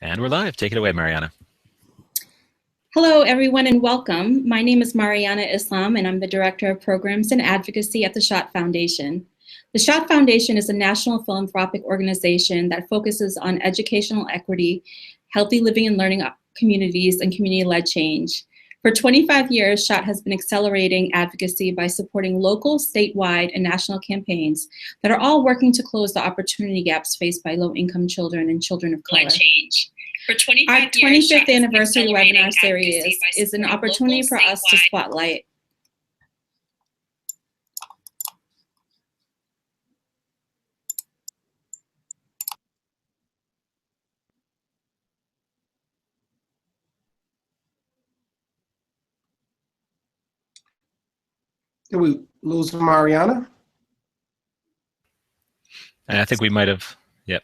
And we're live. Take it away, Mariana. Hello, everyone, and welcome. My name is Mariana Islam, and I'm the Director of Programs and Advocacy at the Schott Foundation. The Schott Foundation is a national philanthropic organization that focuses on educational equity, healthy living and learning communities, and community-led change. For 25 years, Schott has been accelerating advocacy by supporting local, statewide, and national campaigns that are all working to close the opportunity gaps faced by low-income children and children of color. Our 25th anniversary webinar series is an opportunity for us to spotlight Did we lose Mariana? I think we might have, yep.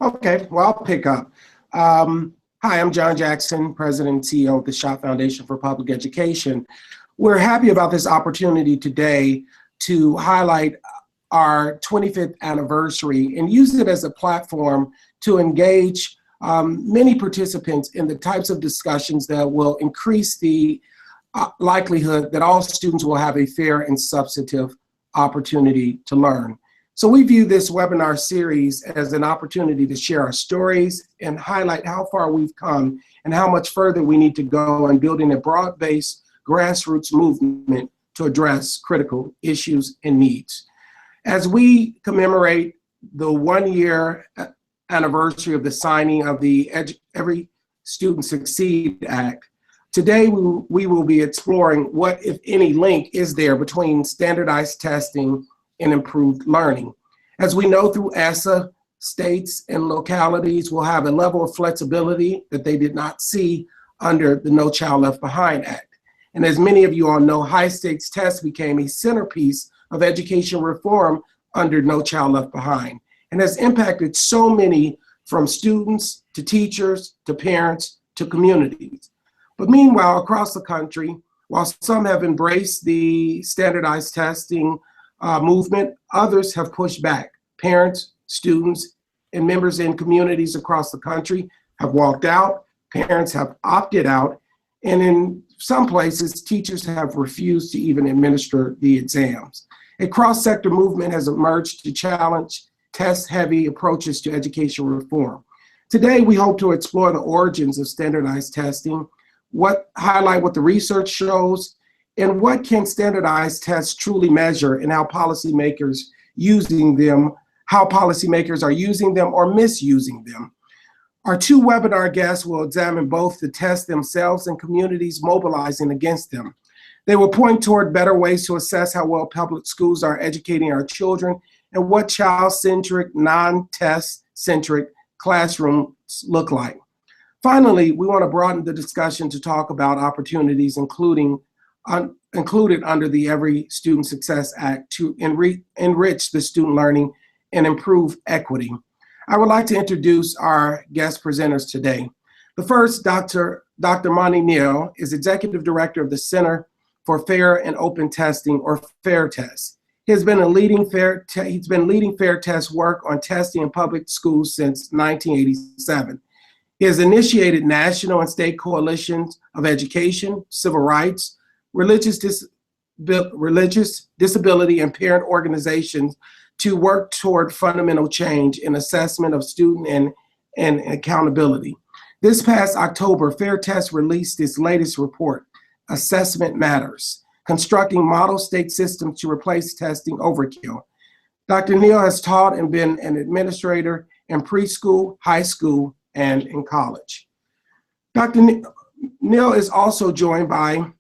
Okay, well, I'll pick up. Hi, I'm John Jackson, President and CEO of the Schott Foundation for Public Education. We're happy about this opportunity today to highlight our 25th anniversary and use it as a platform to engage many participants in the types of discussions that will increase the likelihood that all students will have a fair and substantive opportunity to learn. So we view this webinar series as an opportunity to share our stories and highlight how far we've come and how much further we need to go in building a broad-based grassroots movement to address critical issues and needs. As we commemorate the 1-year anniversary of the signing of the Every Student Succeed Act, today we will be exploring what, if any, link is there between standardized testing and improved learning. As we know through ESSA, states and localities will have a level of flexibility that they did not see under the No Child Left Behind Act. And as many of you all know, high-stakes tests became a centerpiece of education reform under No Child Left Behind and has impacted so many, from students to teachers to parents to communities. But meanwhile, across the country, while some have embraced the standardized testing movement, others have pushed back. Parents, students, and members in communities across the country have walked out, parents have opted out, and in some places, teachers have refused to even administer the exams. A cross-sector movement has emerged to challenge test-heavy approaches to education reform. Today, we hope to explore the origins of standardized testing, highlight what the research shows, and what can standardized tests truly measure, and how policymakers are using them or misusing them. Our 2 webinar guests will examine both the tests themselves and communities mobilizing against them. They will point toward better ways to assess how well public schools are educating our children and what child-centric, non-test-centric classrooms look like. Finally, we want to broaden the discussion to talk about opportunities included under the Every Student Success Act to enrich the student learning and improve equity. I would like to introduce our guest presenters today. The first, Dr. Mani Neal, is Executive Director of the Center for Fair and Open Testing, or FAIR Test. He's been leading FAIR Test work on testing in public schools since 1987. He has initiated national and state coalitions of education, civil rights, religious disability, and parent organizations to work toward fundamental change in assessment of student and accountability. This past October, FAIR Test released its latest report, Assessment Matters, Constructing Model State Systems to Replace Testing Overkill. Dr. Neal has taught and been an administrator in preschool, high school, and in college. Dr. Neal is also joined by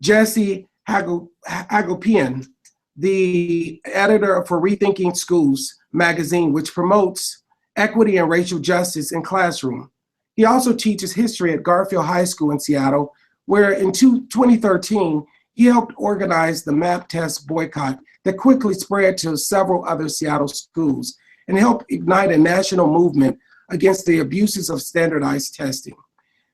Jesse Hagopian, the editor for Rethinking Schools magazine, which promotes equity and racial justice in classroom. He also teaches history at Garfield High School in Seattle, where in 2013, he helped organize the MAP test boycott that quickly spread to several other Seattle schools and helped ignite a national movement against the abuses of standardized testing.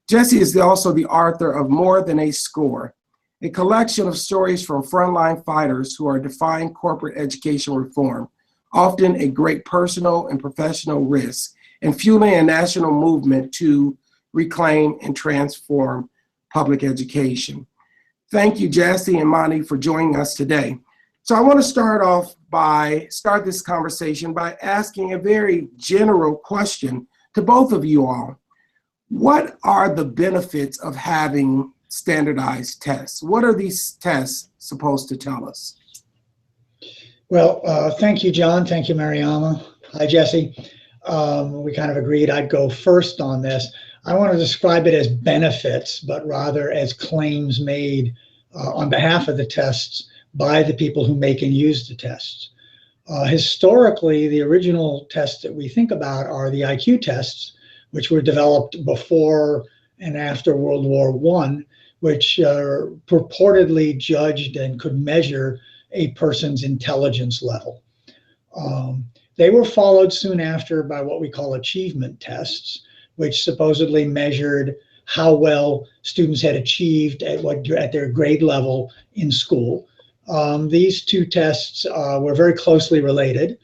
Jesse is also the author of More Than a Score, a collection of stories from frontline fighters who are defying corporate education reform, often at great personal and professional risk, and fueling a national movement to reclaim and transform public education. Thank you, Jassy and Monty, for joining us today. So I want to start this conversation by asking a very general question to both of you all. What are the benefits of having standardized tests? What are these tests supposed to tell us? Well, thank you, John. Thank you, Mariama. Hi, Jesse. We kind of agreed I'd go first on this. I want to describe it as benefits, but rather as claims made on behalf of the tests by the people who make and use the tests. Historically, the original tests that we think about are the IQ tests, which were developed before and after World War I, which purportedly judged and could measure a person's intelligence level. They were followed soon after by what we call achievement tests, which supposedly measured how well students had achieved at their grade level in school. These two tests were very closely related.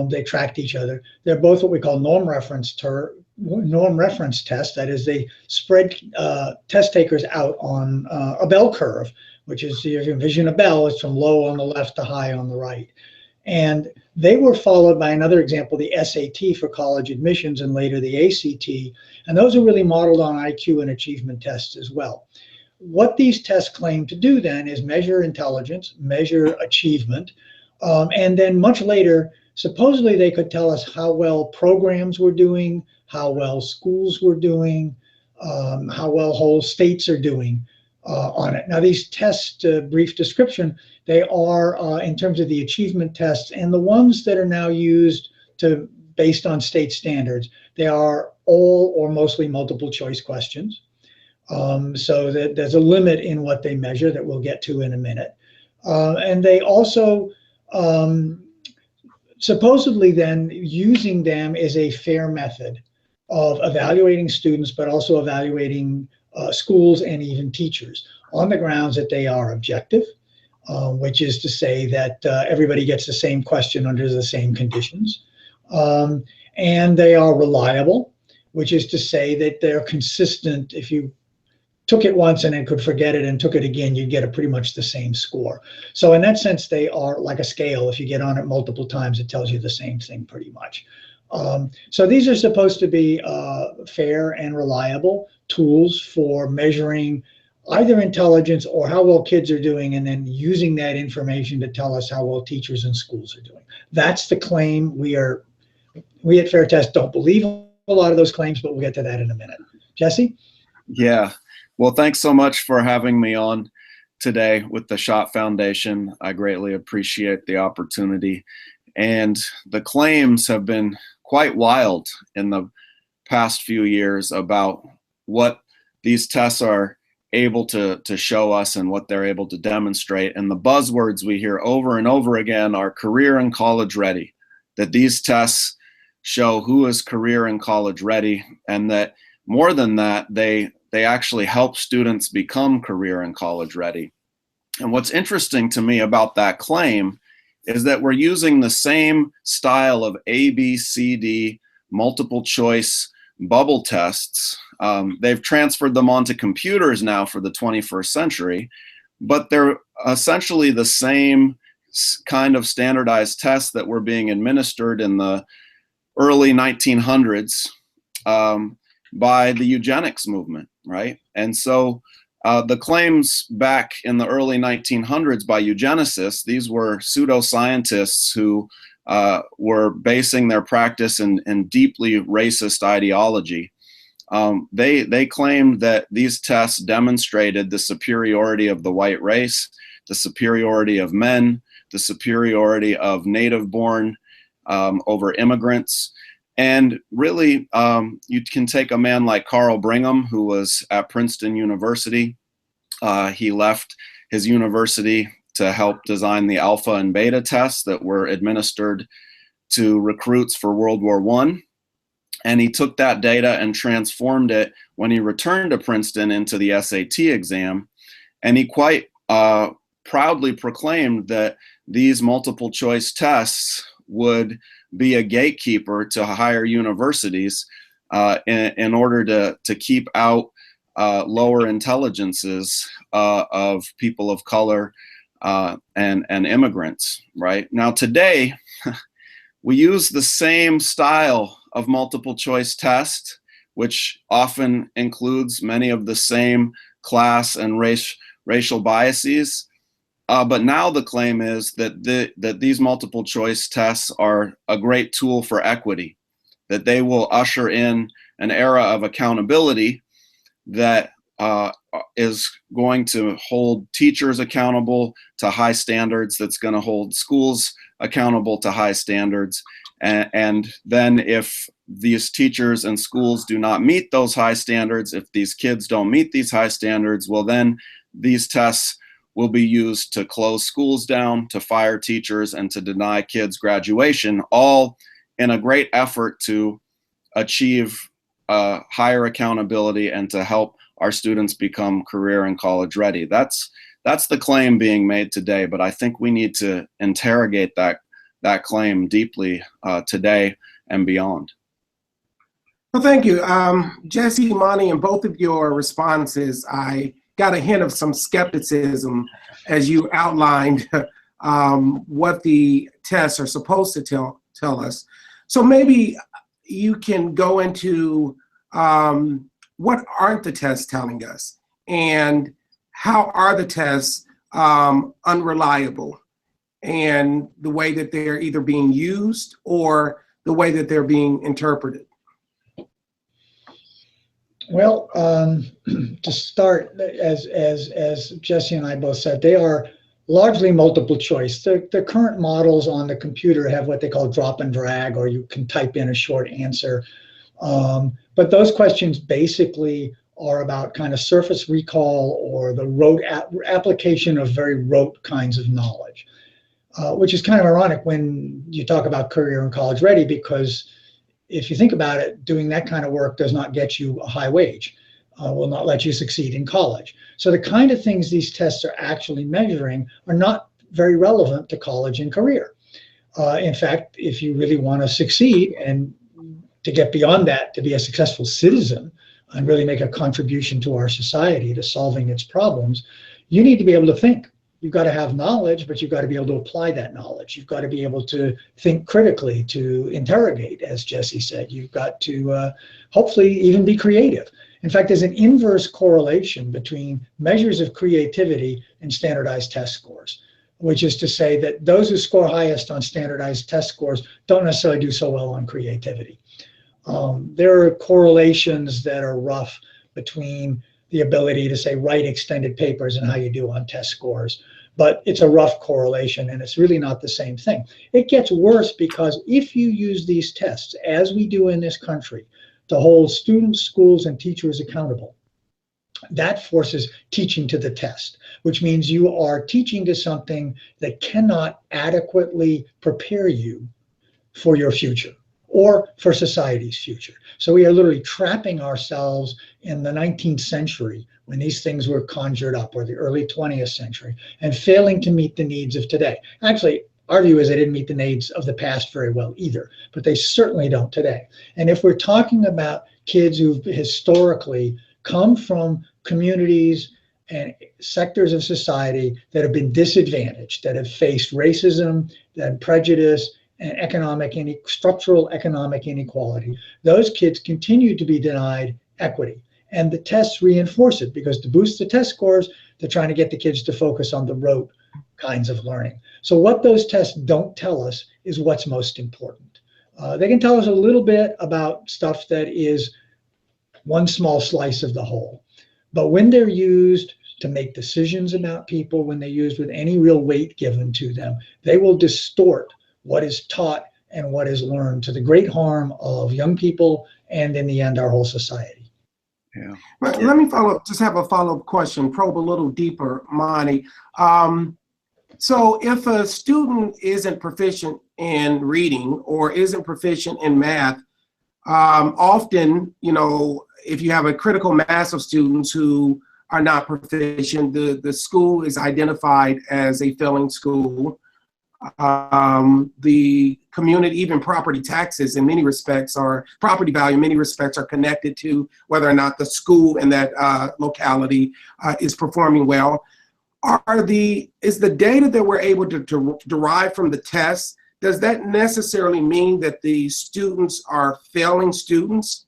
They tracked each other. They're both what we call norm reference tests. That is, they spread test takers out on a bell curve, which is, if you envision a bell, it's from low on the left to high on the right. And they were followed by another example, the SAT for college admissions, and later the ACT. And those are really modeled on IQ and achievement tests as well. What these tests claim to do then is measure intelligence, measure achievement, and then much later, supposedly they could tell us how well programs were doing, how well schools were doing, how well whole states are doing on it. Now, these tests, brief description, they are in terms of the achievement tests, and the ones that are now used based on state standards, they are all or mostly multiple choice questions. So that there's a limit in what they measure that we'll get to in a minute. And they also supposedly then using them is a fair method of evaluating students, but also evaluating schools and even teachers on the grounds that they are objective, which is to say that everybody gets the same question under the same conditions. And they are reliable, which is to say that they're consistent. If you took it once and then could forget it and took it again, you'd get pretty much the same score. So in that sense, they are like a scale. If you get on it multiple times, it tells you the same thing pretty much. So these are supposed to be fair and reliable tools for measuring either intelligence or how well kids are doing, and then using that information to tell us how well teachers and schools are doing. That's the claim. We at Fair Test don't believe a lot of those claims, but we'll get to that in a minute. Jesse? Yeah. Well, thanks so much for having me on today with the Schott Foundation. I greatly appreciate the opportunity. And the claims have been quite wild in the past few years about what these tests are able to show us and what they're able to demonstrate. And the buzzwords we hear over and over again are career and college ready, that these tests show who is career and college ready, and that more than that, they actually help students become career and college ready. And what's interesting to me about that claim is that we're using the same style of A, B, C, D, multiple choice bubble tests. They've transferred them onto computers now for the 21st century, but they're essentially the same kind of standardized tests that were being administered in the early 1900s by the eugenics movement, right? And so the claims back in the early 1900s by eugenicists, these were pseudoscientists who were basing their practice in deeply racist ideology. They claimed that these tests demonstrated the superiority of the white race, the superiority of men, the superiority of native-born over immigrants. And really, you can take a man like Carl Brigham, who was at Princeton University. He left his university to help design the alpha and beta tests that were administered to recruits for World War I. And he took that data and transformed it when he returned to Princeton into the SAT exam. And he quite proudly proclaimed that these multiple choice tests would be a gatekeeper to higher universities in order to keep out lower intelligences of people of color and immigrants, right? Now today, we use the same style of multiple choice test, which often includes many of the same class and racial biases. But now the claim is that these multiple choice tests are a great tool for equity, that they will usher in an era of accountability that is going to hold teachers accountable to high standards, that's going to hold schools accountable to high standards. And then if these teachers and schools do not meet those high standards, if these kids don't meet these high standards, well, then these tests will be used to close schools down, to fire teachers, and to deny kids graduation, all in a great effort to achieve higher accountability and to help our students become career and college ready. That's the claim being made today, but I think we need to interrogate that claim deeply today and beyond. Well, thank you. Jesse, Monty, in both of your responses, I got a hint of some skepticism as you outlined what the tests are supposed to tell us. So maybe you can go into what aren't the tests telling us, and how are the tests unreliable, and the way that they're either being used or the way that they're being interpreted? Well, to start, as Jesse and I both said, they are largely multiple choice. The current models on the computer have what they call drop and drag, or you can type in a short answer. But those questions basically are about kind of surface recall or the rote application of very rote kinds of knowledge, which is kind of ironic when you talk about career and college ready, because if you think about it, doing that kind of work does not get you a high wage, will not let you succeed in college. So the kind of things these tests are actually measuring are not very relevant to college and career. In fact, if you really want to succeed and to get beyond that, to be a successful citizen and really make a contribution to our society, to solving its problems, you need to be able to think. You've got to have knowledge, but you've got to be able to apply that knowledge. You've got to be able to think critically, to interrogate, as Jesse said. You've got to hopefully even be creative. In fact, there's an inverse correlation between measures of creativity and standardized test scores, which is to say that those who score highest on standardized test scores don't necessarily do so well on creativity. There are correlations that are rough between the ability to, say, write extended papers and how you do on test scores. But it's a rough correlation, and it's really not the same thing. It gets worse because if you use these tests, as we do in this country, to hold students, schools, and teachers accountable, that forces teaching to the test, which means you are teaching to something that cannot adequately prepare you for your future or for society's future. So we are literally trapping ourselves in the 19th century when these things were conjured up, or the early 20th century, and failing to meet the needs of today. Actually, our view is they didn't meet the needs of the past very well either, but they certainly don't today. And if we're talking about kids who've historically come from communities and sectors of society that have been disadvantaged, that have faced racism, and prejudice, and structural economic inequality, those kids continue to be denied equity. And the tests reinforce it, because to boost the test scores, they're trying to get the kids to focus on the rote kinds of learning. So what those tests don't tell us is what's most important. They can tell us a little bit about stuff that is one small slice of the whole. But when they're used to make decisions about people, when they're used with any real weight given to them, they will distort what is taught and what is learned, to the great harm of young people and, in the end, our whole society. Yeah. Let me just have a follow-up question, probe a little deeper, Monty. So if a student isn't proficient in reading or isn't proficient in math, often, if you have a critical mass of students who are not proficient, the school is identified as a failing school. The community, even property taxes in many respects are, property value in many respects are connected to whether or not the school in that locality is performing well. Is the data that we're able to derive from the tests, does that necessarily mean that the students are failing students?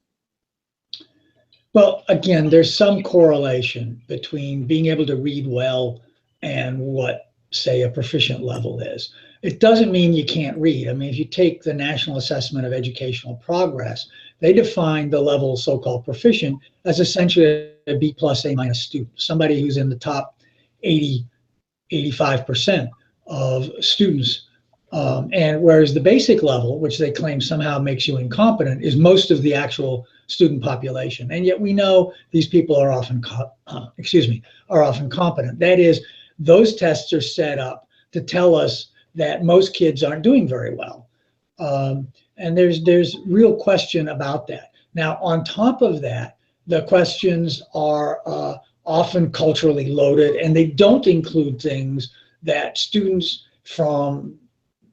Well, again, there's some correlation between being able to read well and what, say, a proficient level is. It doesn't mean you can't read. I mean, if you take the National Assessment of Educational Progress, they define the level so-called proficient as essentially a B plus A minus student, somebody who's in the top 85% of students. And whereas the basic level, which they claim somehow makes you incompetent, is most of the actual student population. And yet we know these people are often, are often competent. That is, those tests are set up to tell us that most kids aren't doing very well. And there's real question about that. Now, on top of that, the questions are often culturally loaded, and they don't include things that students from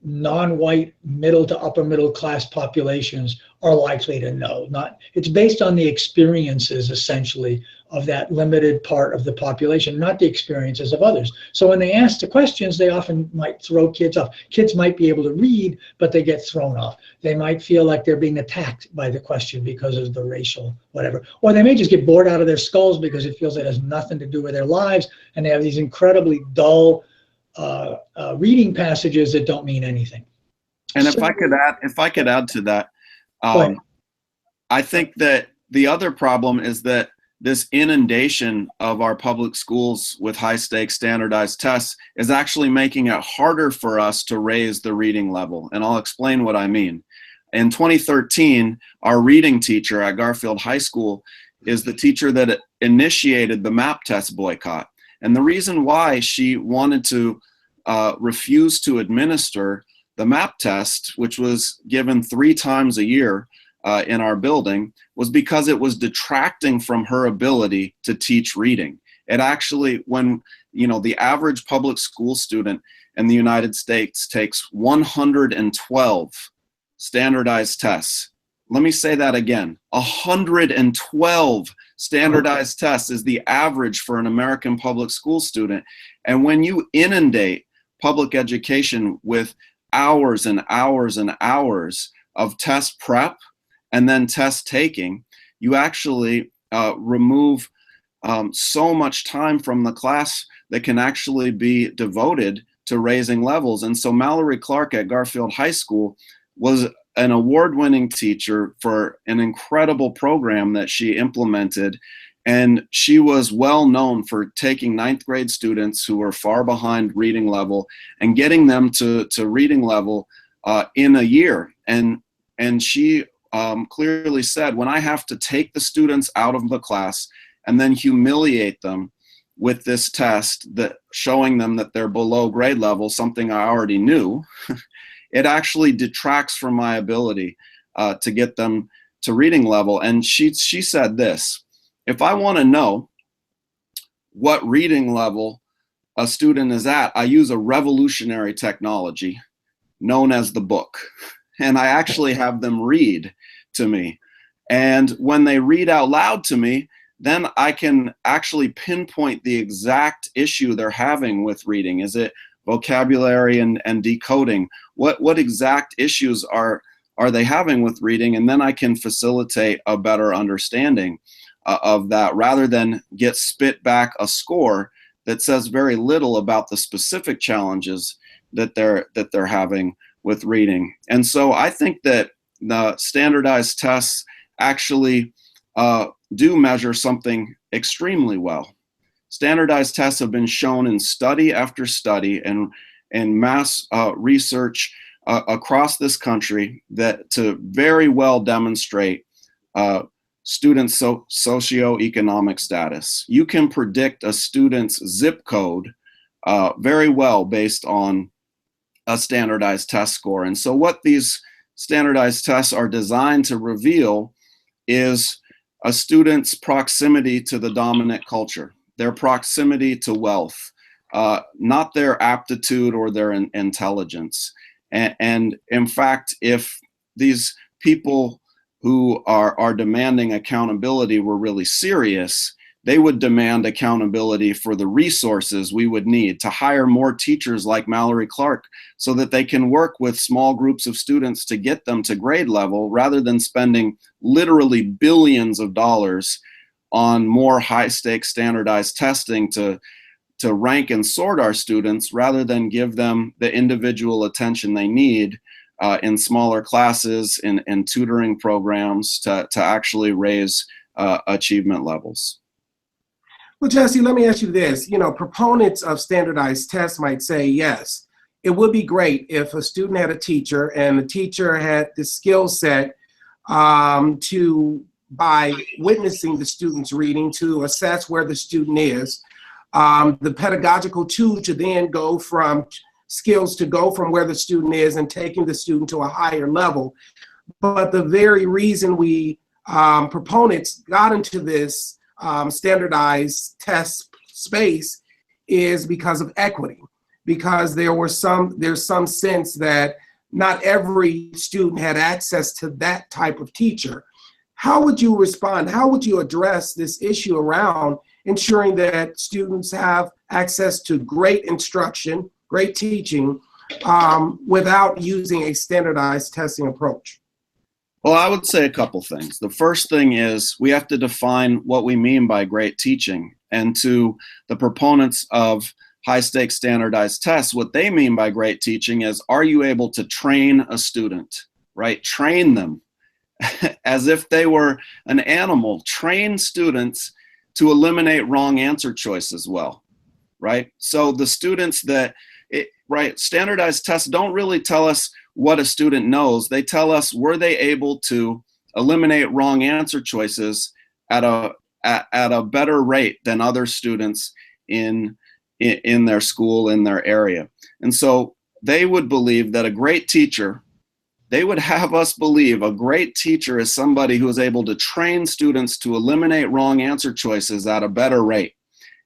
non-white middle to upper middle class populations are likely to know. It's based on the experiences essentially of that limited part of the population, not the experiences of others. So when they ask the questions, they often might throw kids off. Kids might be able to read, but they get thrown off. They might feel like they're being attacked by the question because of the racial whatever. Or they may just get bored out of their skulls because it feels it has nothing to do with their lives, and they have these incredibly dull reading passages that don't mean anything. And if I could add to that, I think that the other problem is that this inundation of our public schools with high-stakes standardized tests is actually making it harder for us to raise the reading level. And I'll explain what I mean. In 2013, our reading teacher at Garfield High School is the teacher that initiated the MAP test boycott. And the reason why she wanted to refuse to administer the MAP test, which was given 3 times a year in our building, was because it was detracting from her ability to teach reading. It actually, when the average public school student in the United States takes 112 standardized tests. Let me say that again. 112 standardized tests is the average for an American public school student. And when you inundate public education with hours and hours and hours of test prep and then test taking, you actually remove so much time from the class that can actually be devoted to raising levels. And so Mallory Clark at Garfield High School was an award-winning teacher for an incredible program that she implemented. And she was well known for taking 9th grade students who were far behind reading level and getting them to reading level in a year. And she clearly said, when I have to take the students out of the class and then humiliate them with this test that showing them that they're below grade level, something I already knew, it actually detracts from my ability to get them to reading level. And she said this: if I want to know what reading level a student is at, I use a revolutionary technology known as the book. And I actually have them read to me. And when they read out loud to me, then I can actually pinpoint the exact issue they're having with reading. Is it vocabulary and decoding? What exact issues are they having with reading? And then I can facilitate a better understanding of that, rather than get spit back a score that says very little about the specific challenges that they're having with reading. And so I think that the standardized tests actually do measure something extremely well. Standardized tests have been shown in study after study and mass research across this country that to very well demonstrate students' socioeconomic status. You can predict a student's zip code very well based on a standardized test score. And so what these standardized tests are designed to reveal is a student's proximity to the dominant culture, their proximity to wealth, not their aptitude or their intelligence. And in fact, if these people who are demanding accountability were really serious, they would demand accountability for the resources we would need to hire more teachers like Mallory Clark so that they can work with small groups of students to get them to grade level, rather than spending literally billions of dollars on more high-stakes standardized testing to rank and sort our students, rather than give them the individual attention they need in smaller classes, in tutoring programs to actually raise achievement levels. Well, Jesse, let me ask you this. You know, proponents of standardized tests might say, yes, it would be great if a student had a teacher and the teacher had the skill set to, by witnessing the student's reading, to assess where the student is, the pedagogical tool to then go from skills to go from where the student is and taking the student to a higher level. But the very reason we proponents got into this standardized test space is because of equity, because there's some sense that not every student had access to that type of teacher. How would you respond? How would you address this issue around ensuring that students have access to great instruction, great teaching, without using a standardized testing approach? Well, I would say a couple things. The first thing is we have to define what we mean by great teaching. And to the proponents of high-stakes standardized tests, what they mean by great teaching is, are you able to train a student, right? Train them as if they were an animal. Train students to eliminate wrong answer choices well, right? So the students standardized tests don't really tell us what a student knows. They tell us, were they able to eliminate wrong answer choices at a better rate than other students in their school, in their area. And so they would believe that a great teacher, they would have us believe a great teacher is somebody who is able to train students to eliminate wrong answer choices at a better rate.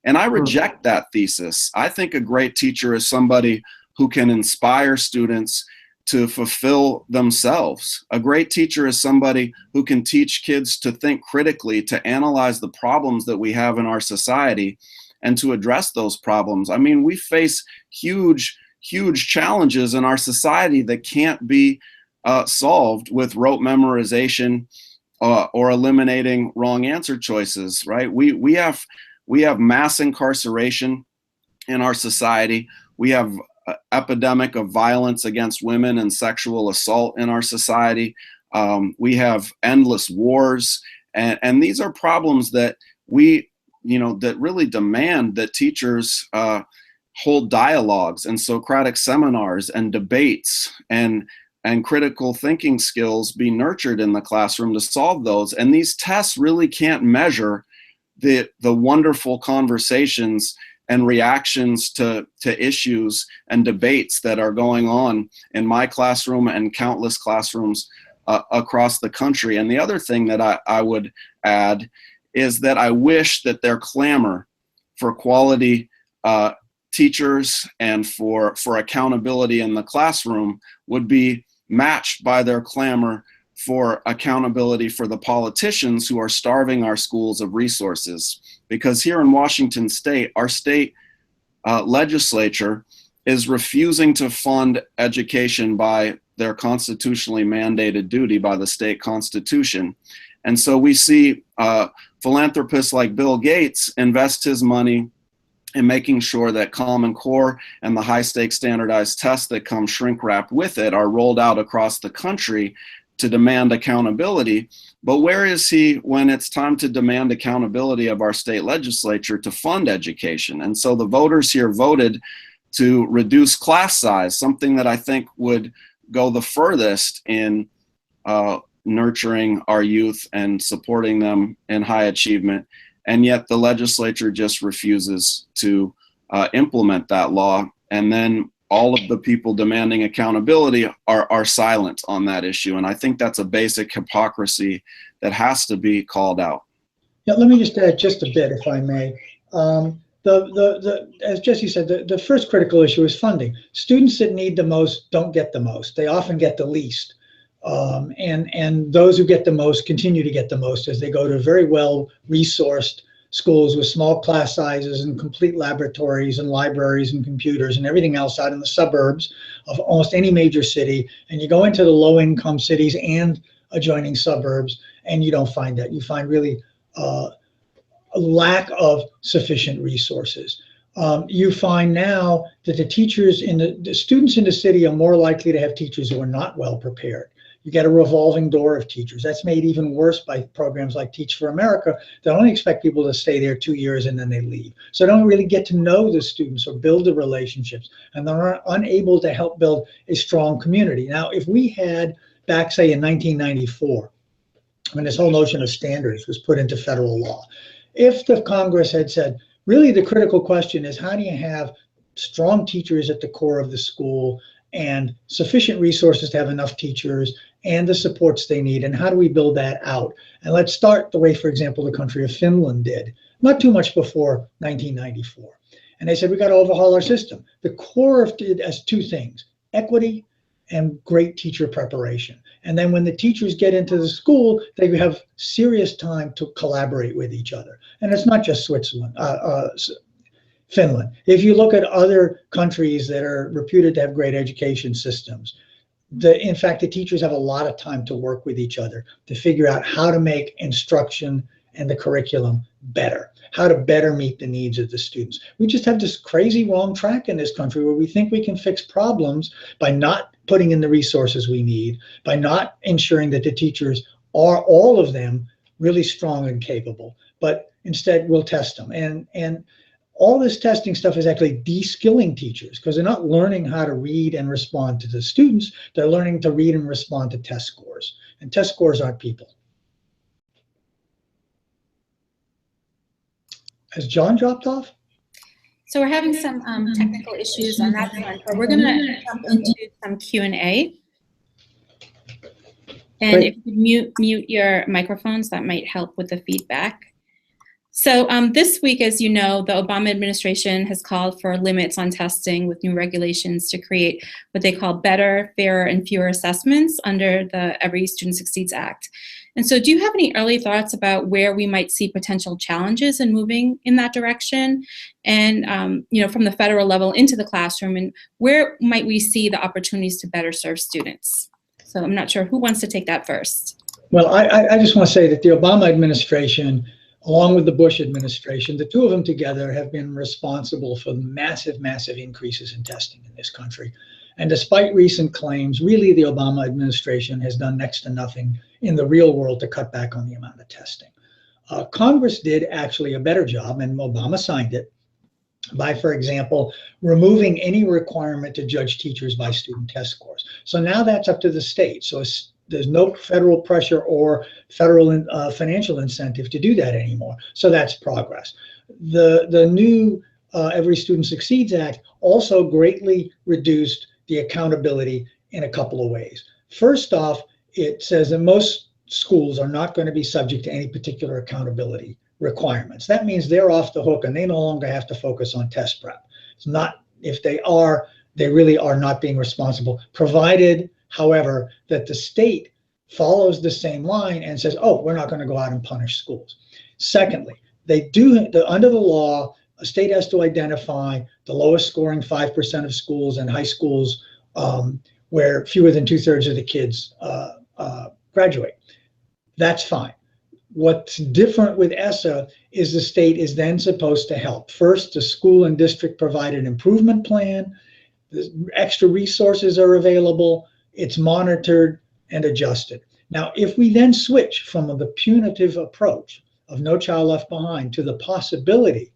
And I reject that thesis. I think a great teacher is somebody who can inspire students to fulfill themselves. A great teacher is somebody who can teach kids to think critically, to analyze the problems that we have in our society, and to address those problems. I mean, we face huge challenges in our society that can't be solved with rote memorization or eliminating wrong answer choices, right? We have mass incarceration in our society. We have epidemic of violence against women and sexual assault in our society. We have endless wars, and these are problems that that really demand that teachers hold dialogues and Socratic seminars and debates and critical thinking skills be nurtured in the classroom to solve those. And these tests really can't measure the wonderful conversations and reactions to issues and debates that are going on in my classroom and countless classrooms across the country. And the other thing that I would add is that I wish that their clamor for quality teachers and for accountability in the classroom would be matched by their clamor for accountability for the politicians who are starving our schools of resources. Because here in Washington State, our state legislature is refusing to fund education by their constitutionally mandated duty by the state constitution. And so we see philanthropists like Bill Gates invest his money in making sure that Common Core and the high-stakes standardized tests that come shrink-wrapped with it are rolled out across the country to demand accountability. But where is he when it's time to demand accountability of our state legislature to fund education? And so the voters here voted to reduce class size, something that I think would go the furthest in nurturing our youth and supporting them in high achievement. And yet the legislature just refuses to implement that law. And then all of the people demanding accountability are silent on that issue. And I think that's a basic hypocrisy that has to be called out. Yeah, let me just add just a bit, if I may. As Jesse said, the first critical issue is funding. Students that need the most don't get the most. They often get the least. And those who get the most continue to get the most as they go to very well-resourced schools with small class sizes and complete laboratories and libraries and computers and everything else out in the suburbs of almost any major city. And you go into the low-income cities and adjoining suburbs, and you don't find that. You find really a lack of sufficient resources. You find now that the teachers the students in the city are more likely to have teachers who are not well prepared. You get a revolving door of teachers. That's made even worse by programs like Teach for America that only expect people to stay there 2 years and then they leave. So they don't really get to know the students or build the relationships, and they're unable to help build a strong community. Now, if we had back, say, in 1994, when this whole notion of standards was put into federal law, if the Congress had said, really the critical question is how do you have strong teachers at the core of the school and sufficient resources to have enough teachers and the supports they need, and how do we build that out? And let's start the way, for example, the country of Finland did, not too much before 1994. And they said, we got to overhaul our system. The core of it has two things: equity and great teacher preparation. And then when the teachers get into the school, they have serious time to collaborate with each other. And it's not just Finland. If you look at other countries that are reputed to have great education systems, in fact, the teachers have a lot of time to work with each other to figure out how to make instruction and the curriculum better, how to better meet the needs of the students. We just have this crazy wrong track in this country where we think we can fix problems by not putting in the resources we need, by not ensuring that the teachers are, all of them, really strong and capable, but instead we'll test them. And all this testing stuff is actually de-skilling teachers because they're not learning how to read and respond to the students. They're learning to read and respond to test scores. And test scores aren't people. Has John dropped off? So we're having some technical issues on that front, but we're going to jump into some Q&A. And Great. if you could mute your microphones, that might help with the feedback. So this week, as you know, the Obama administration has called for limits on testing with new regulations to create what they call better, fairer, and fewer assessments under the Every Student Succeeds Act. And so do you have any early thoughts about where we might see potential challenges in moving in that direction? And from the federal level into the classroom, and where might we see the opportunities to better serve students? So I'm not sure who wants to take that first. Well, I just want to say that the Obama administration, along with the Bush administration, the two of them together have been responsible for massive, massive increases in testing in this country. And despite recent claims, really the Obama administration has done next to nothing in the real world to cut back on the amount of testing. Congress did actually a better job, and Obama signed it, by, for example, removing any requirement to judge teachers by student test scores. So now that's up to the state. So there's no federal pressure or federal financial incentive to do that anymore. So that's progress. The new Every Student Succeeds Act also greatly reduced the accountability in a couple of ways. First off, it says that most schools are not going to be subject to any particular accountability requirements. That means they're off the hook and they no longer have to focus on test prep. It's not, if they are, they really are not being responsible, provided, however, that the state follows the same line and says, oh, we're not going to go out and punish schools. Secondly, under the law, a state has to identify the lowest scoring 5% of schools and high schools where fewer than 2/3 of the kids graduate. That's fine. What's different with ESSA is the state is then supposed to help. First, the school and district provide an improvement plan. The extra resources are available. It's monitored and adjusted. Now, if we then switch from the punitive approach of No Child Left Behind to the possibility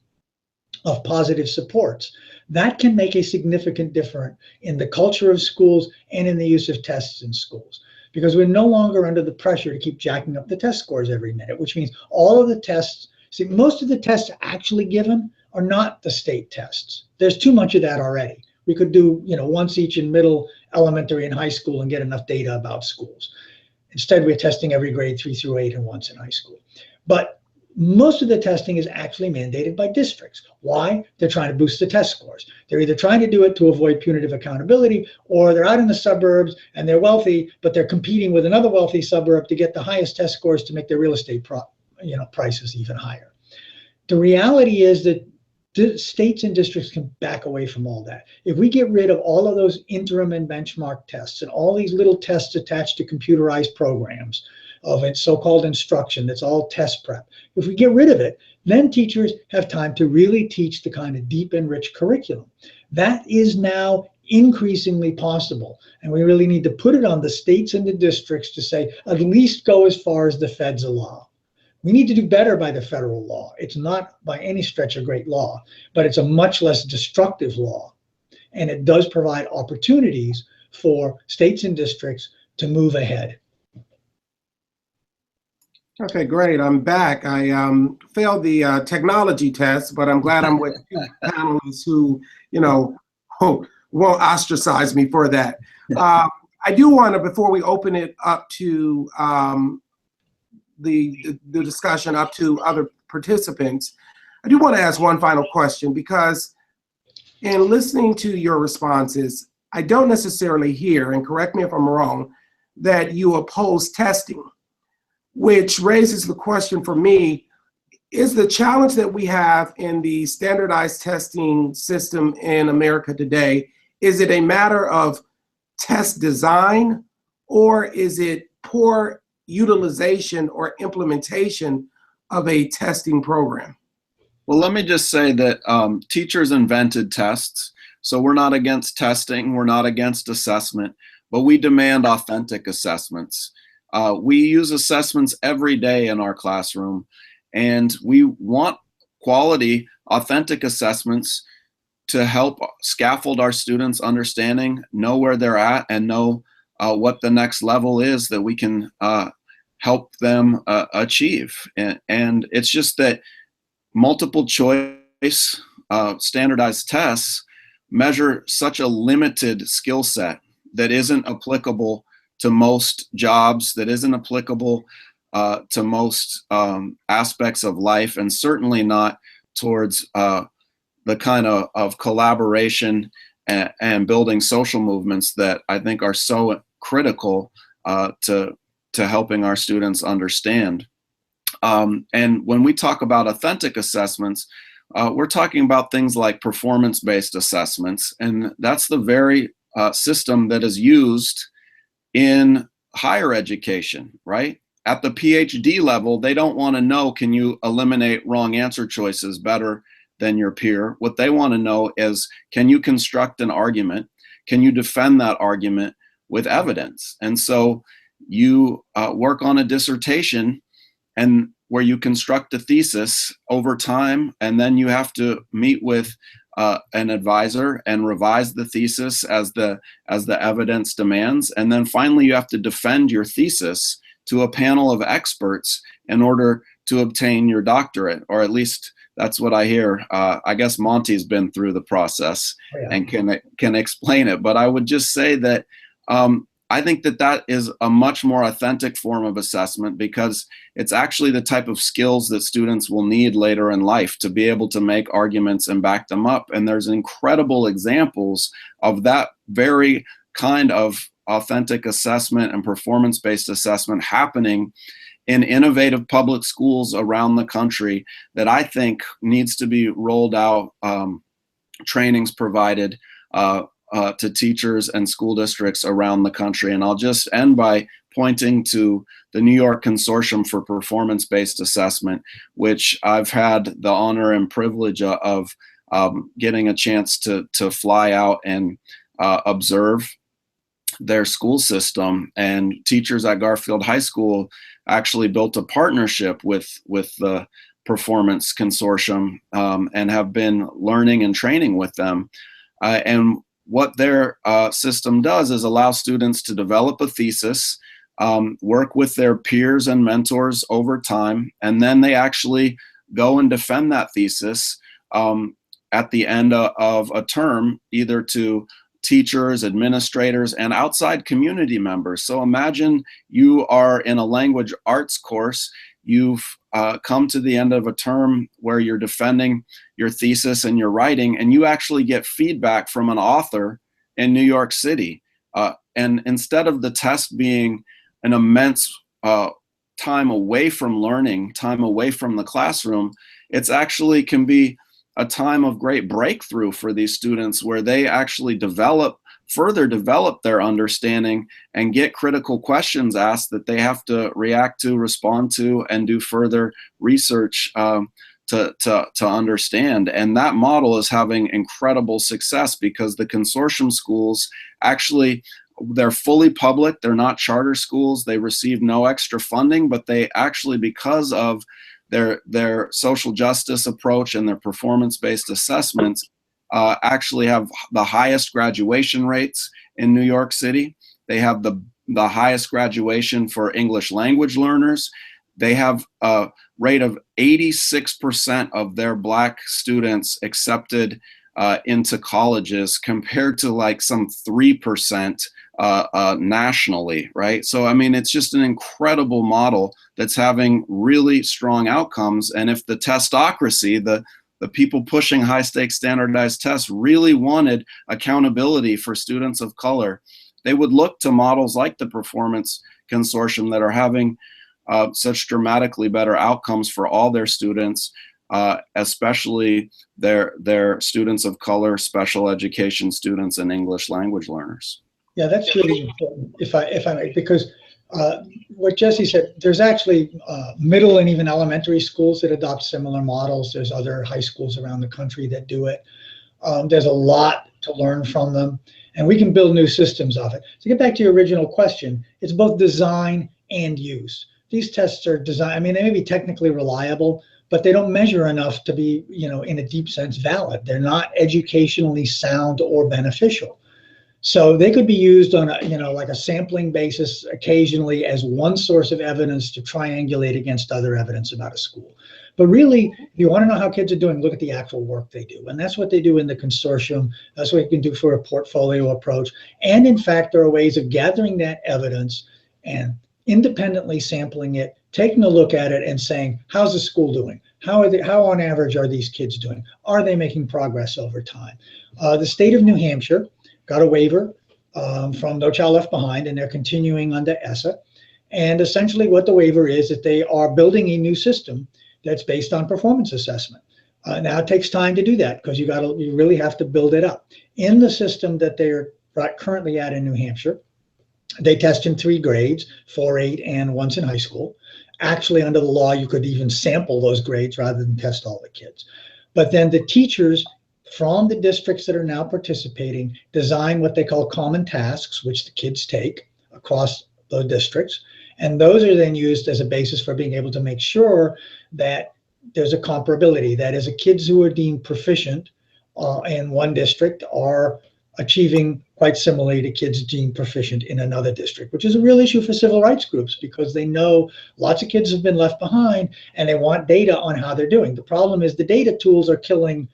of positive supports, that can make a significant difference in the culture of schools and in the use of tests in schools. Because we're no longer under the pressure to keep jacking up the test scores every minute, which means all of the tests, most of the tests actually given are not the state tests. There's too much of that already. We could do, once each in middle, elementary, and high school and get enough data about schools. Instead, we're testing every grade 3 through 8 and once in high school. But most of the testing is actually mandated by districts. Why? They're trying to boost the test scores. They're either trying to do it to avoid punitive accountability, or they're out in the suburbs and they're wealthy, but they're competing with another wealthy suburb to get the highest test scores to make their real estate prices even higher. The reality is that states and districts can back away from all that. If we get rid of all of those interim and benchmark tests and all these little tests attached to computerized programs of so-called instruction, that's all test prep. If we get rid of it, then teachers have time to really teach the kind of deep and rich curriculum. That is now increasingly possible. And we really need to put it on the states and the districts to say, at least go as far as the feds allow. We need to do better by the federal law. It's not by any stretch a great law, but it's a much less destructive law. And it does provide opportunities for states and districts to move ahead. Okay, great. I'm back. I failed the technology test, but I'm glad I'm with two panelists who, won't ostracize me for that. I do want to, before we open it up to the discussion up to other participants, I do want to ask one final question, because in listening to your responses, I don't necessarily hear, and correct me if I'm wrong, that you oppose testing, which raises the question for me, is the challenge that we have in the standardized testing system in America today, is it a matter of test design, or is it poor utilization or implementation of a testing program? Well, let me just say that teachers invented tests, so we're not against testing, we're not against assessment, but we demand authentic assessments. We use assessments every day in our classroom, and we want quality, authentic assessments to help scaffold our students' understanding, know where they're at, and know what the next level is that we can help them achieve. And it's just that multiple choice standardized tests measure such a limited skill set that isn't applicable to most jobs, that isn't applicable to most aspects of life, and certainly not towards the kind of collaboration and building social movements that I think are so critical to helping our students understand. And when we talk about authentic assessments, we're talking about things like performance-based assessments, and that's the very system that is used in higher education, right? At the PhD level, they don't want to know, can you eliminate wrong answer choices better than your peer? What they want to know is, can you construct an argument? Can you defend that argument with evidence? And so you work on a dissertation and where you construct a thesis over time, and then you have to meet with an advisor and revise the thesis as the evidence demands. And then finally, you have to defend your thesis to a panel of experts in order to obtain your doctorate, or at least that's what I hear. I guess Monty's been through the process and can explain it. But I would just say that I think that is a much more authentic form of assessment, because it's actually the type of skills that students will need later in life to be able to make arguments and back them up. And there's incredible examples of that very kind of authentic assessment and performance-based assessment happening in innovative public schools around the country that I think needs to be rolled out, trainings provided to teachers and school districts around the country. And I'll just end by pointing to the New York Consortium for Performance-Based Assessment, which I've had the honor and privilege of getting a chance to fly out and observe their school system. And teachers at Garfield High School actually built a partnership with the Performance Consortium and have been learning and training with them. And what their system does is allow students to develop a thesis, work with their peers and mentors over time, and then they actually go and defend that thesis at the end of a term, either to teachers, administrators, and outside community members. So imagine you are in a language arts course, you've come to the end of a term where you're defending your thesis and your writing, and you actually get feedback from an author in New York City. And instead of the test being an immense time away from learning, time away from the classroom, it's actually can be a time of great breakthrough for these students where they actually further develop their understanding and get critical questions asked that they have to react to, respond to, and do further research to understand. And that model is having incredible success because the consortium schools actually, they're fully public, they're not charter schools, they receive no extra funding, but they actually, because of their social justice approach and their performance-based assessments, actually have the highest graduation rates in New York City. They have the highest graduation for English language learners. They have a rate of 86% of their Black students accepted into colleges compared to like some 3% nationally, right? So, I mean, it's just an incredible model that's having really strong outcomes. And if the testocracy, the people pushing high stakes standardized tests really wanted accountability for students of color, they would look to models like the Performance Consortium that are having such dramatically better outcomes for all their students, especially their students of color, special education students, and English language learners. Yeah, that's really important, if I may, because what Jesse said, there's actually middle and even elementary schools that adopt similar models. There's other high schools around the country that do it. There's a lot to learn from them, and we can build new systems off it. To get back to your original question, it's both design and use. These tests are designed, I mean, they may be technically reliable, but they don't measure enough to be, in a deep sense, valid. They're not educationally sound or beneficial. So they could be used on a, like a sampling basis occasionally as one source of evidence to triangulate against other evidence about a school. But really, if you want to know how kids are doing, look at the actual work they do. And that's what they do in the consortium. That's what you can do for a portfolio approach. And in fact, there are ways of gathering that evidence and independently sampling it, taking a look at it and saying, how's the school doing? How on average are these kids doing? Are they making progress over time? The state of New Hampshire got a waiver from No Child Left Behind, and they're continuing under ESSA. And essentially what the waiver is that they are building a new system that's based on performance assessment. Now it takes time to do that because you really have to build it up. In the system that they're currently at in New Hampshire, they test in 3 grades, 4, 8, and once in high school. Actually, under the law, you could even sample those grades rather than test all the kids. But then the teachers from the districts that are now participating design what they call common tasks, which the kids take across those districts. And those are then used as a basis for being able to make sure that there's a comparability. That is, the kids who are deemed proficient in one district are achieving quite similarly to kids deemed proficient in another district, which is a real issue for civil rights groups because they know lots of kids have been left behind and they want data on how they're doing. The problem is the data tools are killing,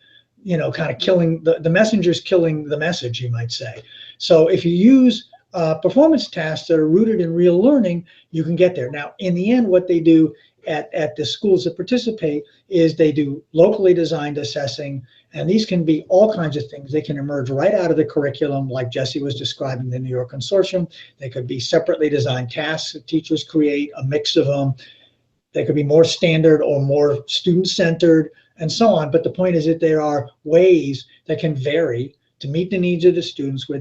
kind of killing the messenger's killing the message, you might say. So if you use performance tasks that are rooted in real learning, you can get there. Now, in the end, what they do at the schools that participate is they do locally designed assessing, and these can be all kinds of things. They can emerge right out of the curriculum, like Jesse was describing the New York Consortium. They could be separately designed tasks that teachers create, a mix of them. They could be more standard or more student-centered, and so on. But the point is that there are ways that can vary to meet the needs of the students where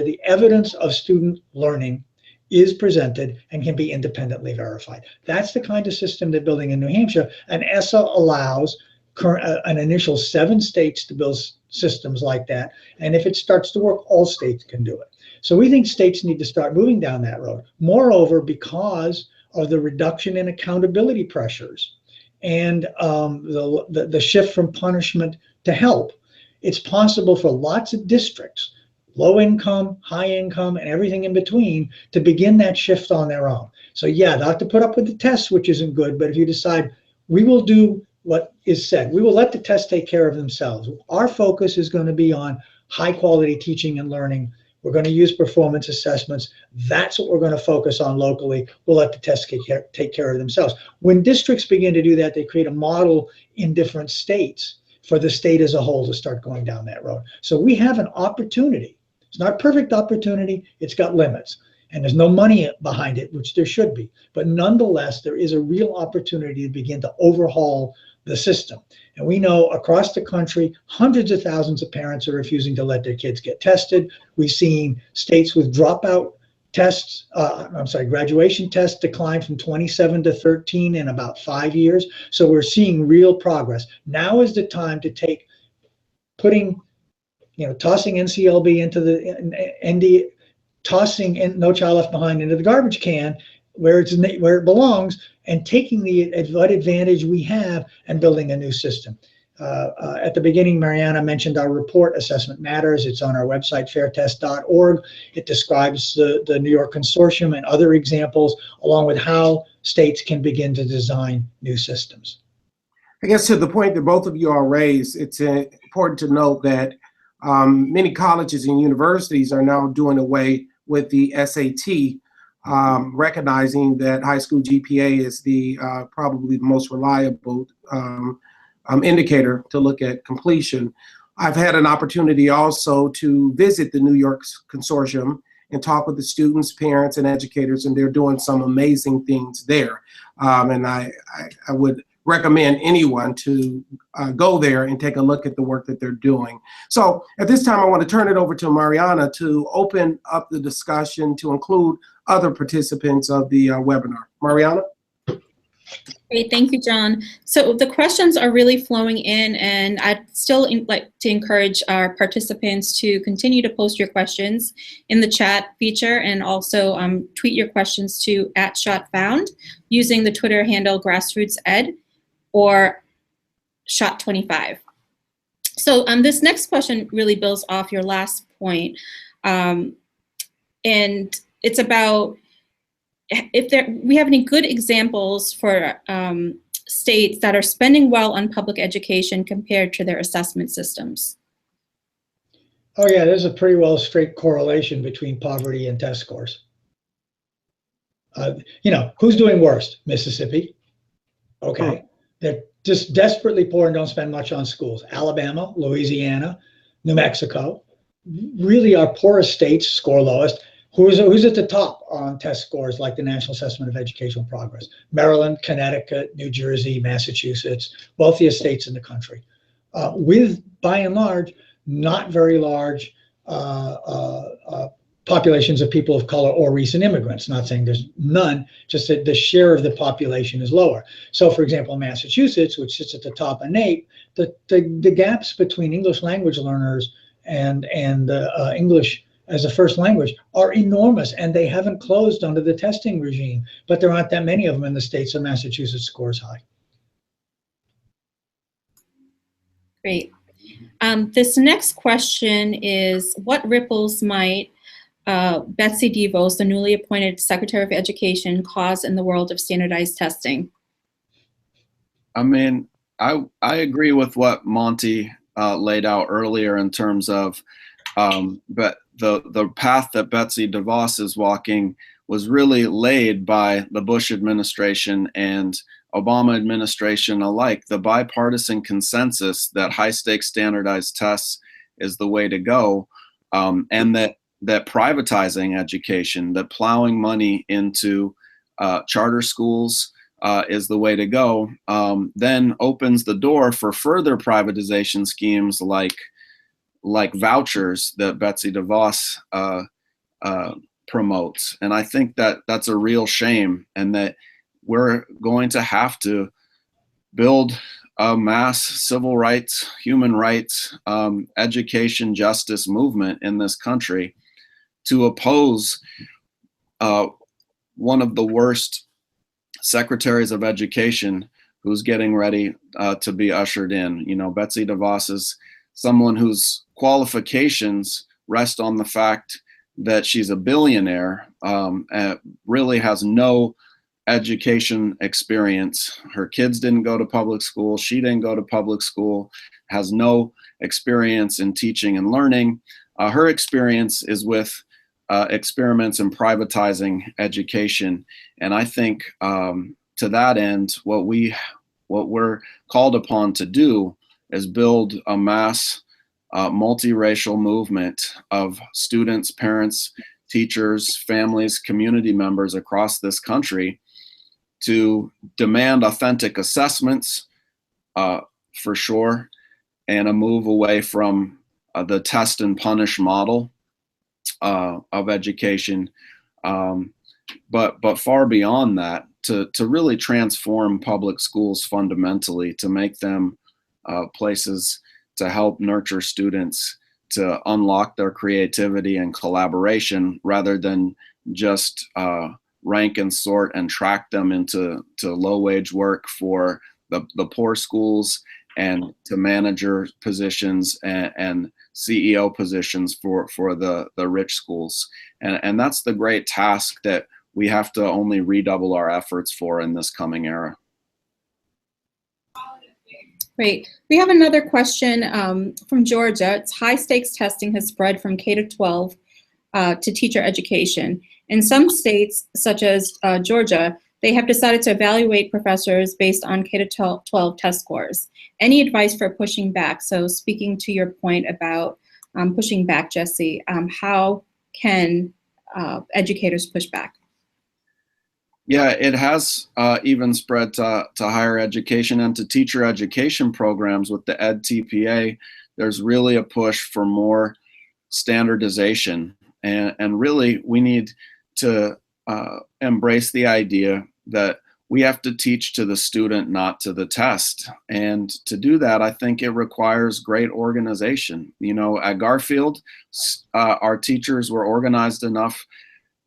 the evidence of student learning is presented and can be independently verified. That's the kind of system they're building in New Hampshire, and ESSA allows an initial 7 states to build systems like that. And if it starts to work, all states can do it. So we think states need to start moving down that road. Moreover, because of the reduction in accountability pressures and the shift from punishment to help, it's possible for lots of districts, low income, high income, and everything in between, to begin that shift on their own. So yeah, they'll have to put up with the tests, which isn't good, but if you decide we will do what is said, we will let the tests take care of themselves. Our focus is going to be on high quality teaching and learning We're going to use performance assessments. That's what we're going to focus on locally. We'll let the tests take care of themselves. When districts begin to do that, they create a model in different states for the state as a whole to start going down that road. So we have an opportunity. It's not a perfect opportunity. It's got limits. And there's no money behind it, which there should be. But nonetheless, there is a real opportunity to begin to overhaul the system. And we know across the country, hundreds of thousands of parents are refusing to let their kids get tested. We've seen states with dropout tests, graduation tests decline from 27 to 13 in about 5 years. So we're seeing real progress. Now is the time to tossing NCLB into the ND, tossing No Child Left Behind into the garbage can where it belongs, and taking the advantage we have and building a new system. At the beginning, Mariana mentioned our report, Assessment Matters. It's on our website, fairtest.org. It describes the New York Consortium and other examples, along with how states can begin to design new systems. I guess to the point that both of you all raised, it's important to note that many colleges and universities are now doing away with the SAT, recognizing that high school GPA is the probably the most reliable indicator to look at completion. I've had an opportunity also to visit the New York Consortium and talk with the students, parents, and educators, and they're doing some amazing things there. And I would recommend anyone to go there and take a look at the work that they're doing. So at this time, I want to turn it over to Mariana to open up the discussion to include other participants of the webinar. Mariana? Great, thank you, John. So the questions are really flowing in, and I'd still like to encourage our participants to continue to post your questions in the chat feature, and also tweet your questions to @SchottFound using the Twitter handle GrassrootsEd or Schott25. So this next question really builds off your last point, and it's about if we have any good examples for states that are spending well on public education compared to their assessment systems. Oh yeah, there's a pretty well straight correlation between poverty and test scores. Who's doing worst? Mississippi. Okay. They're just desperately poor and don't spend much on schools. Alabama, Louisiana, New Mexico, really our poorest states score lowest. Who's at the top on test scores like the National Assessment of Educational Progress? Maryland, Connecticut, New Jersey, Massachusetts, wealthiest states in the country. With, by and large, not very large populations of people of color or recent immigrants. Not saying there's none, just that the share of the population is lower. So for example, Massachusetts, which sits at the top of NAEP, the gaps between English language learners and English as a first language are enormous, and they haven't closed under the testing regime, but there aren't that many of them in the states, so Massachusetts scores high. Great. This next question is, what ripples might Betsy DeVos, the newly appointed Secretary of Education, cause in the world of standardized testing? I mean, I agree with what Monty laid out earlier in terms of, but the path that Betsy DeVos is walking was really laid by the Bush administration and Obama administration alike. The bipartisan consensus that high stakes standardized tests is the way to go, and that privatizing education, that plowing money into charter schools is the way to go, then opens the door for further privatization schemes like vouchers that Betsy DeVos promotes. And I think that that's a real shame, and that we're going to have to build a mass civil rights, human rights, education justice movement in this country to oppose one of the worst secretaries of education who's getting ready to be ushered in. Betsy DeVos is someone whose qualifications rest on the fact that she's a billionaire, and really has no education experience. Her kids didn't go to public school. She didn't go to public school, has no experience in teaching and learning. her experience is with experiments in privatizing education. And I think to that end, what we're called upon to do is build a mass multiracial movement of students, parents, teachers, families, community members across this country to demand authentic assessments, for sure, and a move away from the test and punish model of education, but far beyond that, to really transform public schools fundamentally, to make them places to help nurture students to unlock their creativity and collaboration, rather than just rank and sort and track them into low-wage work for the poor schools, and to manager positions and CEO positions for the rich schools. And that's the great task that we have to only redouble our efforts for in this coming era. Great. We have another question from Georgia. It's high stakes testing has spread from K to 12 to teacher education. In some states, such as Georgia, they have decided to evaluate professors based on K to 12 test scores. Any advice for pushing back? So speaking to your point about pushing back, Jesse, how can educators push back? Yeah, it has even spread to higher education and to teacher education programs with the EdTPA. There's really a push for more standardization. And really, we need to embrace the idea that we have to teach to the student, not to the test. And to do that, I think it requires great organization. You know, at Garfield, our teachers were organized enough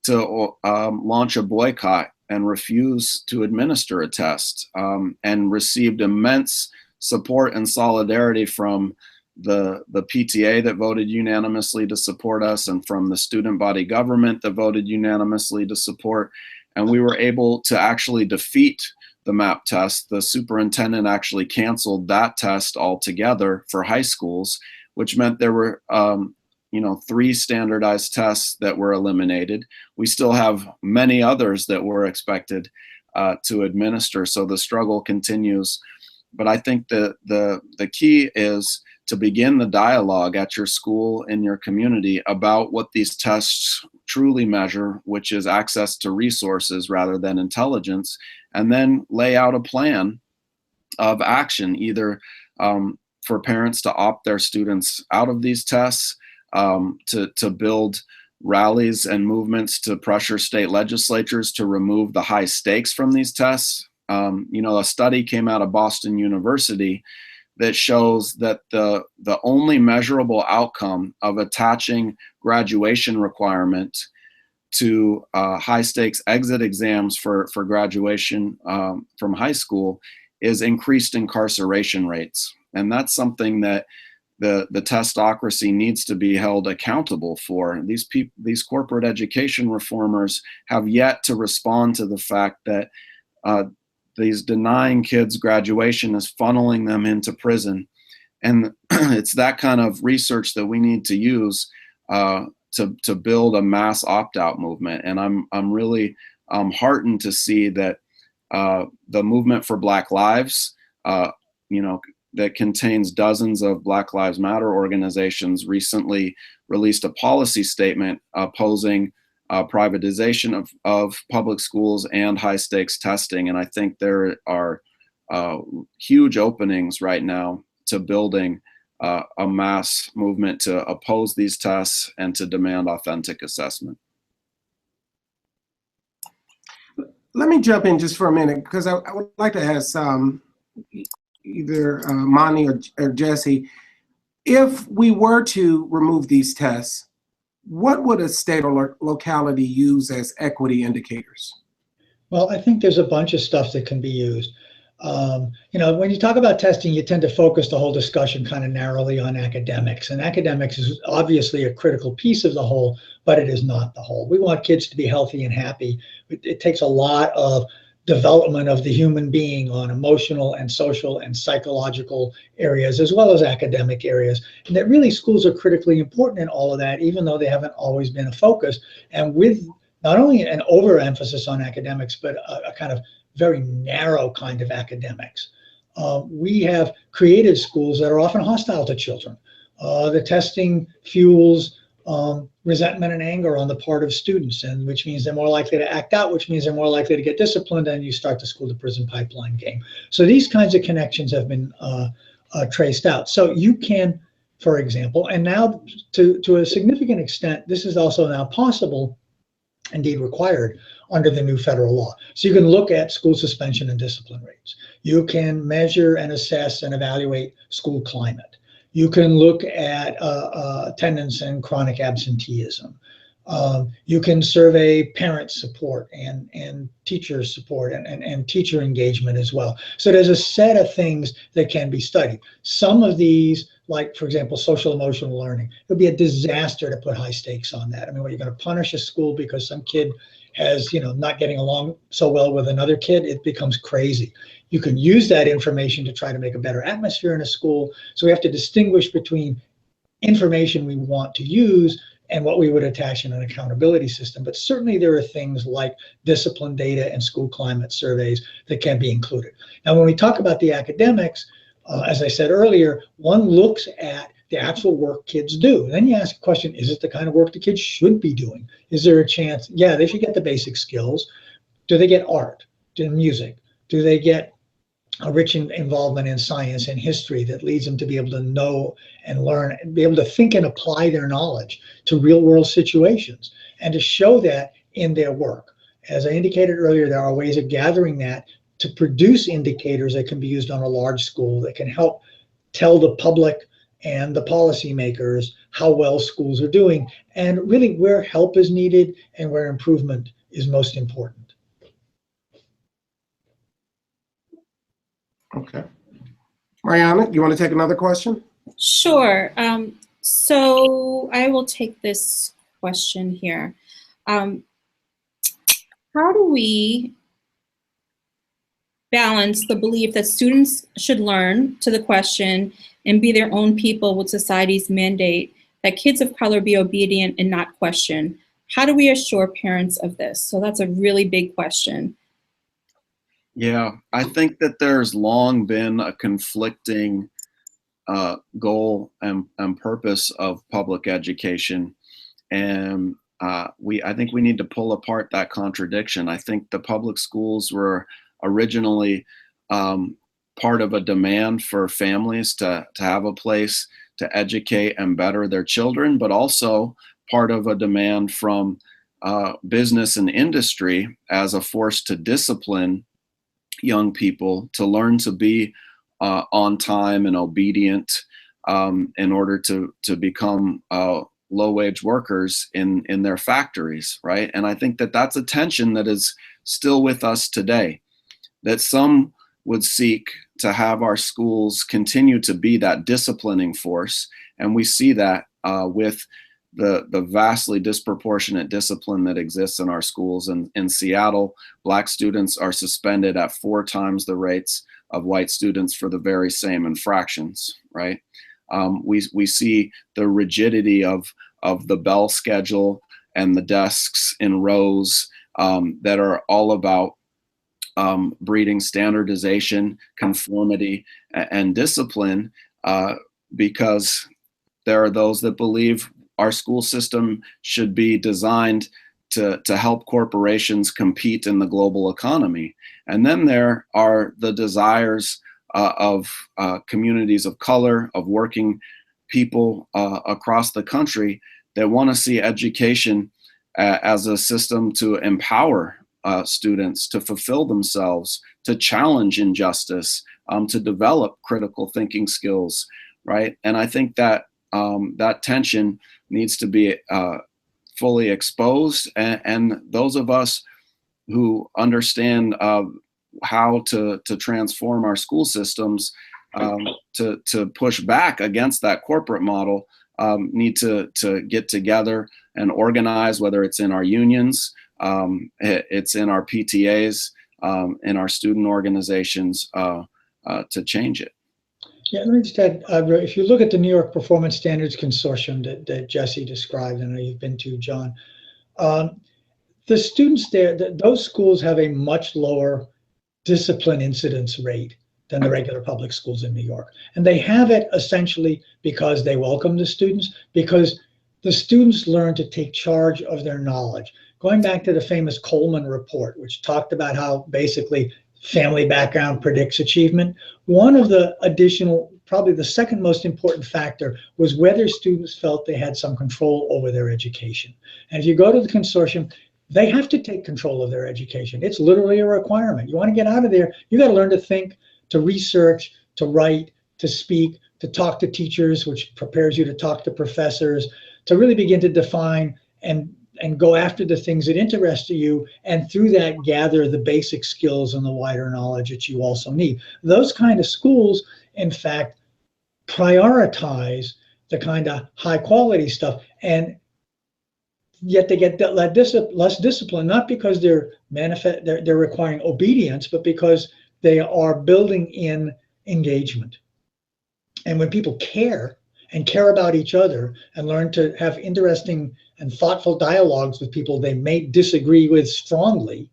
to launch a boycott and refuse to administer a test, and received immense support and solidarity from the PTA that voted unanimously to support us, and from the student body government that voted unanimously to support. And we were able to actually defeat the MAP test. The superintendent actually canceled that test altogether for high schools, which meant there were 3 standardized tests that were eliminated. We still have many others that we're expected to administer, so the struggle continues. But I think the key is to begin the dialogue at your school, in your community, about what these tests truly measure, which is access to resources rather than intelligence, and then lay out a plan of action, either for parents to opt their students out of these tests, to build rallies and movements to pressure state legislatures to remove the high stakes from these tests. A study came out of Boston University that shows that the only measurable outcome of attaching graduation requirement to high stakes exit exams for graduation from high school is increased incarceration rates. And that's something that the testocracy needs to be held accountable for. These corporate education reformers have yet to respond to the fact that these denying kids graduation is funneling them into prison. And it's that kind of research that we need to use to build a mass opt-out movement. And I'm really heartened to see that the movement for Black Lives, that contains dozens of Black Lives Matter organizations, recently released a policy statement opposing privatization of public schools and high stakes testing. And I think there are huge openings right now to building a mass movement to oppose these tests and to demand authentic assessment. Let me jump in just for a minute, because I would like to ask either Monty or Jesse, if we were to remove these tests, what would a state or locality use as equity indicators? Well, I think there's a bunch of stuff that can be used. When you talk about testing, you tend to focus the whole discussion kind of narrowly on academics. And academics is obviously a critical piece of the whole, but it is not the whole. We want kids to be healthy and happy. It takes a lot of development of the human being on emotional and social and psychological areas, as well as academic areas. And that really schools are critically important in all of that, even though they haven't always been a focus. And with not only an overemphasis on academics, but a kind of very narrow kind of academics. We have created schools that are often hostile to children. The testing fuels resentment and anger on the part of students, and which means they're more likely to act out, which means they're more likely to get disciplined, and you start the school to prison pipeline game. So these kinds of connections have been traced out. So you can, for example, and now to a significant extent, this is also now possible, indeed required, under the new federal law. So you can look at school suspension and discipline rates. You can measure and assess and evaluate school climate. You can look at attendance and chronic absenteeism. You can survey parent support and teacher support and teacher engagement as well. So there's a set of things that can be studied. Some of these, like, for example, social emotional learning, it would be a disaster to put high stakes on that. I mean, when you're going to punish a school because some kid has, not getting along so well with another kid, it becomes crazy. You can use that information to try to make a better atmosphere in a school. So we have to distinguish between information we want to use and what we would attach in an accountability system. But certainly there are things like discipline data and school climate surveys that can be included. Now, when we talk about the academics, as I said earlier, one looks at the actual work kids do. Then you ask a question, is it the kind of work the kids should be doing? Is there a chance? Yeah, they should get the basic skills. Do they get art, do music? Do they get a rich involvement in science and history that leads them to be able to know and learn and be able to think and apply their knowledge to real world situations and to show that in their work? As I indicated earlier, there are ways of gathering that to produce indicators that can be used on a large school that can help tell the public and the policymakers how well schools are doing and really where help is needed and where improvement is most important. Okay. Mariana, you want to take another question? Sure. So I will take this question here. How do we balance the belief that students should learn to the question and be their own people with society's mandate that kids of color be obedient and not question? How do we assure parents of this? So that's a really big question. Yeah, I think that there's long been a conflicting goal and purpose of public education. And I think we need to pull apart that contradiction. I think the public schools were originally part of a demand for families to have a place to educate and better their children, but also part of a demand from business and industry as a force to discipline young people to learn to be on time and obedient in order to become low-wage workers in their factories, right? And I think that that's a tension that is still with us today, that some would seek to have our schools continue to be that disciplining force. And we see that with the vastly disproportionate discipline that exists in our schools. And in Seattle, Black students are suspended at 4 times the rates of white students for the very same infractions, right? We see the rigidity of the bell schedule and the desks in rows that are all about breeding standardization, conformity, and discipline, because there are those that believe our school system should be designed to help corporations compete in the global economy. And then there are the desires of communities of color, of working people across the country that want to see education as a system to empower students to fulfill themselves, to challenge injustice, to develop critical thinking skills, right? And I think that that tension needs to be fully exposed, and those of us who understand how to transform our school systems to push back against that corporate model need to get together and organize, whether it's in our unions, it's in our PTAs, in our student organizations to change it. Yeah, let me just add, if you look at the New York Performance Standards Consortium that Jesse described, and I know you've been to, John, the students there, those schools have a much lower discipline incidence rate than the regular public schools in New York. And they have it essentially because they welcome the students, because the students learn to take charge of their knowledge. Going back to the famous Coleman report, which talked about how basically family background predicts achievement, one of the additional, probably the second most important factor, was whether students felt they had some control over their education. And if you go to the consortium, they have to take control of their education. It's literally a requirement. You want to get out of there, you got to learn to think, to research, to write, to speak, to talk to teachers, which prepares you to talk to professors, to really begin to define and go after the things that interest you, and through that gather the basic skills and the wider knowledge that you also need. Those kind of schools, in fact, prioritize the kind of high quality stuff, and yet they get less discipline, not because they're requiring obedience, but because they are building in engagement. And when people care and care about each other and learn to have interesting and thoughtful dialogues with people they may disagree with strongly,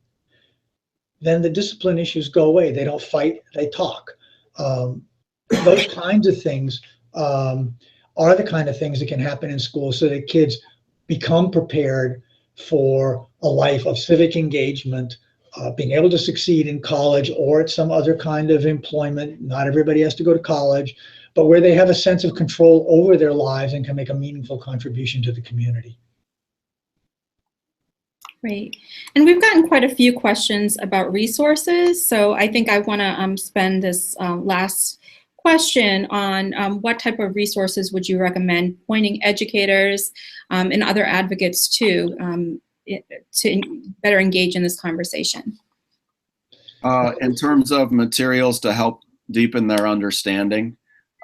then the discipline issues go away. They don't fight, they talk. Those kinds of things are the kind of things that can happen in schools so that kids become prepared for a life of civic engagement, being able to succeed in college or at some other kind of employment. Not everybody has to go to college, but where they have a sense of control over their lives and can make a meaningful contribution to the community. Great. And we've gotten quite a few questions about resources. So I think I want to spend this last question on what type of resources would you recommend pointing educators and other advocates to better engage in this conversation? In terms of materials to help deepen their understanding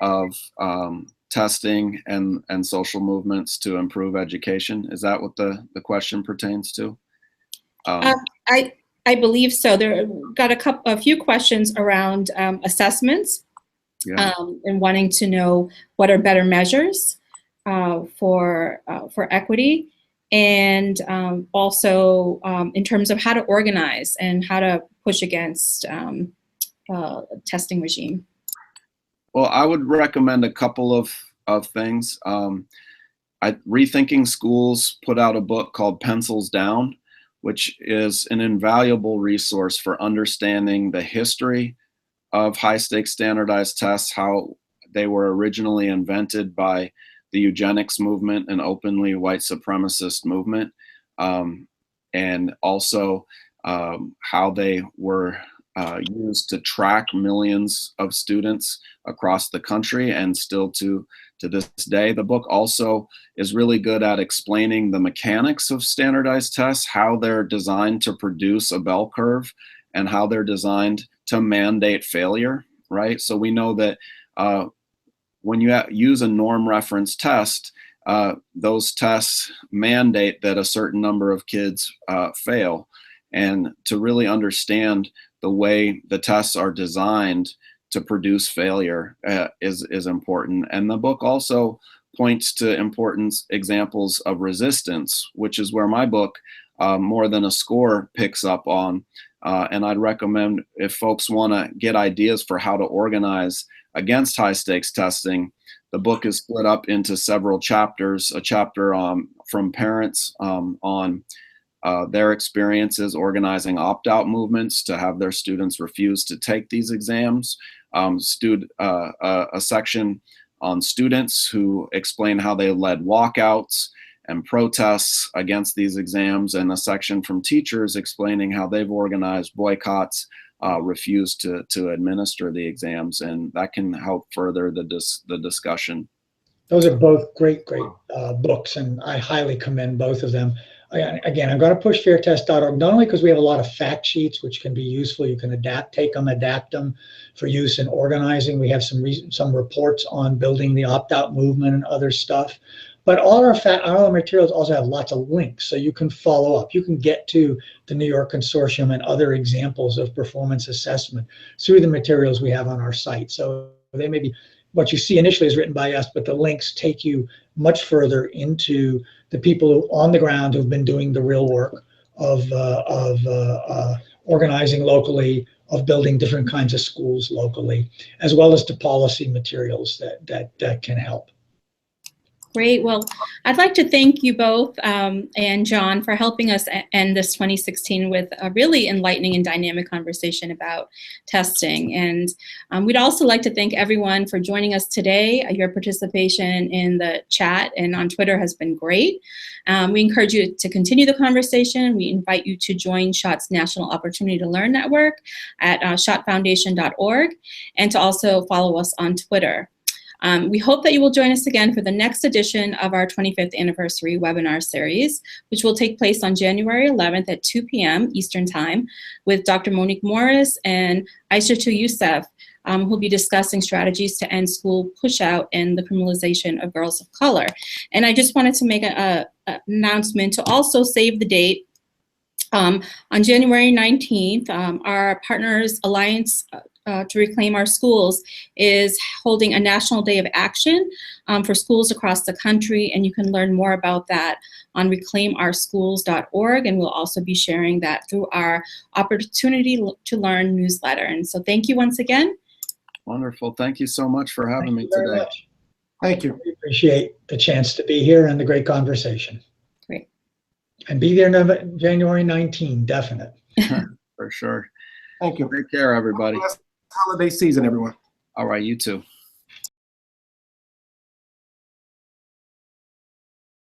of testing and social movements to improve education, is that what the question pertains to? I believe so. There got a few questions around assessments. Yeah. And wanting to know what are better measures for equity, and also in terms of how to organize and how to push against testing regime. Well, I would recommend a couple of things. Rethinking Schools put out a book called Pencils Down, which is an invaluable resource for understanding the history of high-stakes standardized tests, how they were originally invented by the eugenics movement and openly white supremacist movement, and also how they were used to track millions of students across the country, and still to this day. The book also is really good at explaining the mechanics of standardized tests, how they're designed to produce a bell curve, and how they're designed to mandate failure, right? So we know that when you use a norm reference test, those tests mandate that a certain number of kids fail. And to really understand the way the tests are designed to produce failure is important. And the book also points to important examples of resistance, which is where my book, More Than a Score, picks up on. And I'd recommend, if folks want to get ideas for how to organize against high stakes testing, the book is split up into several chapters. A chapter from parents on their experiences organizing opt-out movements to have their students refuse to take these exams. A section on students who explain how they led walkouts and protests against these exams, and a section from teachers explaining how they've organized boycotts, refused to administer the exams, and that can help further the discussion. Those are both great books, and I highly commend both of them. Again, I'm going to push fairtest.org, not only because we have a lot of fact sheets which can be useful. You can take them, adapt them for use in organizing. We have some reports on building the opt-out movement and other stuff. But all our materials also have lots of links, so you can follow up. You can get to the New York Consortium and other examples of performance assessment through the materials we have on our site. So they may be, what you see initially is written by us, but the links take you much further into the people who, on the ground, who've been doing the real work of organizing locally, of building different kinds of schools locally, as well as to policy materials that can help. Great. Well, I'd like to thank you both and John for helping us end this 2016 with a really enlightening and dynamic conversation about testing. And we'd also like to thank everyone for joining us today. Your participation in the chat and on Twitter has been great. We encourage you to continue the conversation. We invite you to join Schott's National Opportunity to Learn Network at schottfoundation.org and to also follow us on Twitter. We hope that you will join us again for the next edition of our 25th anniversary webinar series, which will take place on January 11th at 2 p.m. Eastern Time with Dr. Monique Morris and Aishatou Youssef, who'll be discussing strategies to end school push-out and the criminalization of girls of color. And I just wanted to make an announcement to also save the date. On January 19th, our Partners Alliance to Reclaim Our Schools is holding a National Day of Action for schools across the country, and you can learn more about that on reclaimourschools.org, and we'll also be sharing that through our Opportunity to Learn newsletter. And so thank you once again. Wonderful. Thank you so much for having me very today. much. Thank you. We appreciate the chance to be here and the great conversation. Great. And be there January 19, definite. For sure. Thank you. Take care, everybody. Holiday season, everyone. All right, you too.